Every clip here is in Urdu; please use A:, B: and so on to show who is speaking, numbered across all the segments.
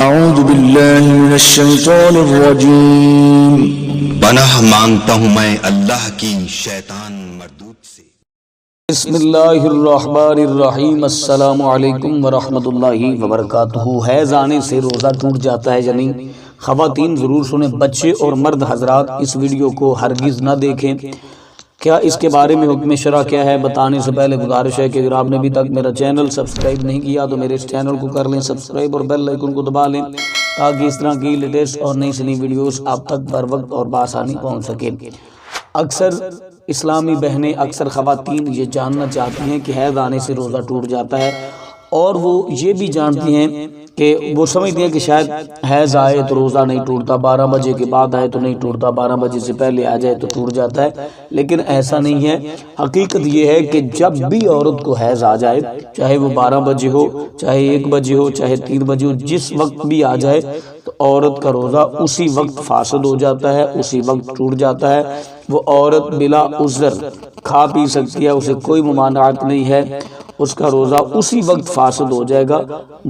A: اعوذ باللہ من الشیطان الرجیم۔
B: پناہ مانگتا ہوں میں اللہ کی شیطان مردود سے۔
A: بسم اللہ الرحمن الرحیم۔ السلام علیکم ورحمۃ اللہ وبرکاتہ۔ حیض آنے سے روزہ ٹوٹ جاتا ہے یا نہیں؟ خواتین ضرور سنیں، بچے اور مرد حضرات اس ویڈیو کو ہرگز نہ دیکھیں۔ کیا اس کے بارے میں حکم شرع کیا ہے بتانے سے پہلے گزارش ہے کہ اگر آپ نے ابھی تک میرا چینل سبسکرائب نہیں کیا تو میرے اس چینل کو کر لیں سبسکرائب اور بیل آئیکن کو دبا لیں تاکہ اس طرح کی لیٹسٹ اور نئی سے نئی ویڈیوز آپ تک بر وقت اور بآسانی پہنچ سکیں۔ اکثر اسلامی بہنیں، اکثر خواتین یہ جاننا چاہتی ہیں کہ حیض آنے سے روزہ ٹوٹ جاتا ہے، اور وہ یہ بھی جانتی ہیں کہ وہ سمجھتی ہیں کہ شاید حیض آئے تو روزہ نہیں ٹوٹتا، 12 بجے کے بعد آئے تو نہیں ٹوٹتا، 12 بجے سے پہلے آ جائے تو ٹوٹ جاتا ہے، لیکن ایسا نہیں ہے۔ حقیقت یہ ہے کہ جب بھی عورت کو حیض آ جائے، چاہے وہ 12 بجے ہو، چاہے 1 بجے ہو، چاہے 3 بجے ہو، جس وقت بھی آ جائے تو عورت کا روزہ اسی وقت فاسد ہو جاتا ہے، اسی وقت ٹوٹ جاتا ہے۔ وہ عورت بلا عذر کھا پی سکتی ہے، اسے کوئی ممانعت نہیں ہے، اس کا روزہ اسی وقت فاسد ہو جائے گا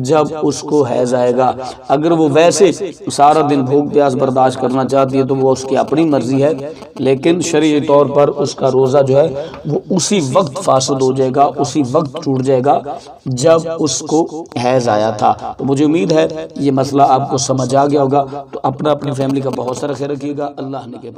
A: جب اس کو حیض آئے گا۔ اگر وہ ویسے سارا دن بھوک پیاس برداشت کرنا چاہتی ہے تو وہ اس کی اپنی مرضی ہے، لیکن شرعی طور پر اس کا روزہ جو ہے وہ اسی وقت فاسد ہو جائے گا، اسی وقت ٹوٹ جائے گا جب اس کو حیض آیا تھا۔ تو مجھے امید ہے یہ مسئلہ آپ کو سمجھ آ گیا ہوگا۔ تو اپنی فیملی کا بہت سارا خیال رکھیے گا۔ اللہ نے کے